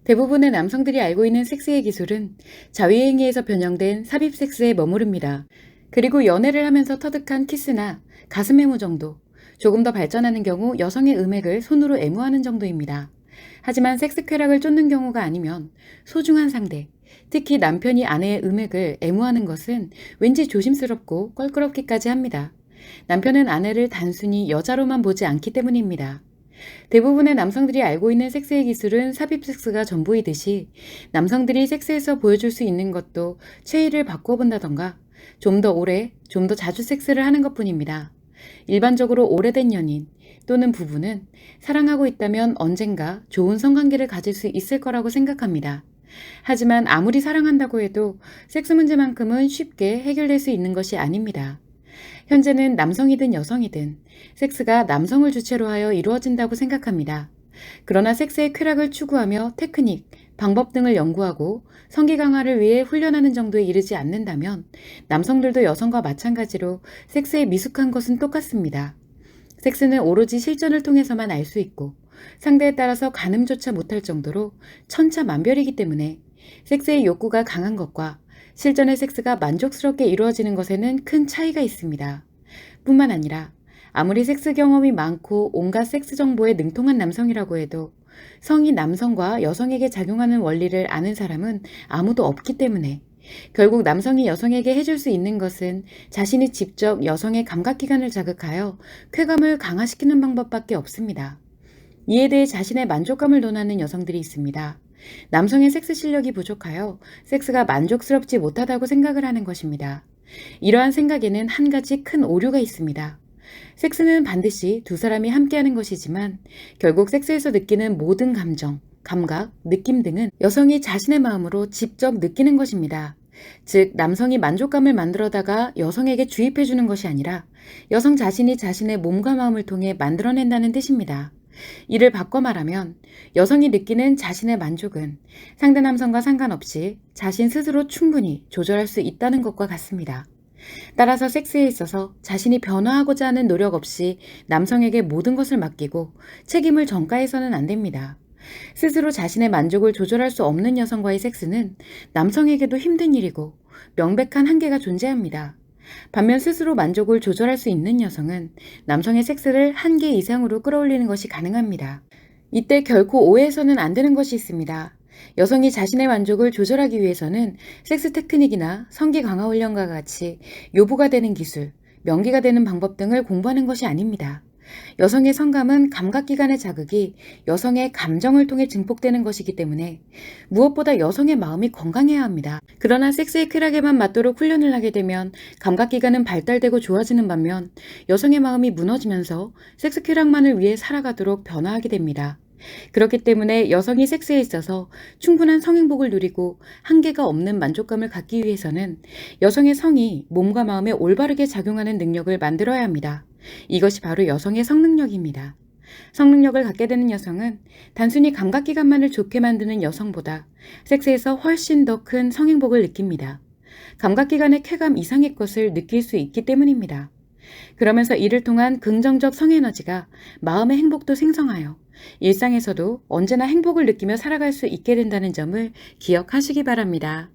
대부분의 남성들이 알고 있는 섹스의 기술은 자위행위에서 변형된 삽입 섹스에 머무릅니다. 그리고 연애를 하면서 터득한 키스나 가슴 해무 정도, 조금 더 발전하는 경우 여성의 음액을 손으로 애무하는 정도입니다. 하지만 섹스 쾌락을 쫓는 경우가 아니면 소중한 상대, 특히 남편이 아내의 음액을 애무하는 것은 왠지 조심스럽고 껄끄럽기까지 합니다. 남편은 아내를 단순히 여자로만 보지 않기 때문입니다. 대부분의 남성들이 알고 있는 섹스의 기술은 삽입 섹스가 전부이듯이 남성들이 섹스에서 보여줄 수 있는 것도 체위를 바꿔본다던가 좀 더 오래, 좀 더 자주 섹스를 하는 것뿐입니다. 일반적으로 오래된 연인 또는 부부는 사랑하고 있다면 언젠가 좋은 성관계를 가질 수 있을 거라고 생각합니다. 하지만 아무리 사랑한다고 해도 섹스 문제만큼은 쉽게 해결될 수 있는 것이 아닙니다. 현재는 남성이든 여성이든 섹스가 남성을 주체로 하여 이루어진다고 생각합니다. 그러나 섹스의 쾌락을 추구하며 테크닉, 방법 등을 연구하고 성기 강화를 위해 훈련하는 정도에 이르지 않는다면 남성들도 여성과 마찬가지로 섹스에 미숙한 것은 똑같습니다. 섹스는 오로지 실전을 통해서만 알 수 있고 상대에 따라서 가늠조차 못할 정도로 천차만별이기 때문에 섹스의 욕구가 강한 것과 실전의 섹스가 만족스럽게 이루어지는 것에는 큰 차이가 있습니다. 뿐만 아니라 아무리 섹스 경험이 많고 온갖 섹스 정보에 능통한 남성이라고 해도 성이 남성과 여성에게 작용하는 원리를 아는 사람은 아무도 없기 때문에 결국 남성이 여성에게 해줄 수 있는 것은 자신이 직접 여성의 감각기관을 자극하여 쾌감을 강화시키는 방법밖에 없습니다. 이에 대해 자신의 만족감을 논하는 여성들이 있습니다. 남성의 섹스 실력이 부족하여 섹스가 만족스럽지 못하다고 생각을 하는 것입니다. 이러한 생각에는 한 가지 큰 오류가 있습니다. 섹스는 반드시 두 사람이 함께하는 것이지만 결국 섹스에서 느끼는 모든 감정, 감각, 느낌 등은 여성이 자신의 마음으로 직접 느끼는 것입니다. 즉, 남성이 만족감을 만들어다가 여성에게 주입해주는 것이 아니라 여성 자신이 자신의 몸과 마음을 통해 만들어낸다는 뜻입니다. 이를 바꿔 말하면 여성이 느끼는 자신의 만족은 상대 남성과 상관없이 자신 스스로 충분히 조절할 수 있다는 것과 같습니다. 따라서 섹스에 있어서 자신이 변화하고자 하는 노력 없이 남성에게 모든 것을 맡기고 책임을 전가해서는 안 됩니다. 스스로 자신의 만족을 조절할 수 없는 여성과의 섹스는 남성에게도 힘든 일이고 명백한 한계가 존재합니다. 반면 스스로 만족을 조절할 수 있는 여성은 남성의 섹스를 한계 이상으로 끌어올리는 것이 가능합니다. 이때 결코 오해해서는 안 되는 것이 있습니다. 여성이 자신의 만족을 조절하기 위해서는 섹스 테크닉이나 성기 강화 훈련과 같이 요보가 되는 기술, 명기가 되는 방법 등을 공부하는 것이 아닙니다. 여성의 성감은 감각기관의 자극이 여성의 감정을 통해 증폭되는 것이기 때문에 무엇보다 여성의 마음이 건강해야 합니다. 그러나 섹스의 쾌락에만 맞도록 훈련을 하게 되면 감각기관은 발달되고 좋아지는 반면 여성의 마음이 무너지면서 섹스 쾌락만을 위해 살아가도록 변화하게 됩니다. 그렇기 때문에 여성이 섹스에 있어서 충분한 성행복을 누리고 한계가 없는 만족감을 갖기 위해서는 여성의 성이 몸과 마음에 올바르게 작용하는 능력을 만들어야 합니다. 이것이 바로 여성의 성능력입니다. 성능력을 갖게 되는 여성은 단순히 감각기관만을 좋게 만드는 여성보다 섹스에서 훨씬 더 큰 성행복을 느낍니다. 감각기관의 쾌감 이상의 것을 느낄 수 있기 때문입니다. 그러면서 이를 통한 긍정적 성에너지가 마음의 행복도 생성하여 일상에서도 언제나 행복을 느끼며 살아갈 수 있게 된다는 점을 기억하시기 바랍니다.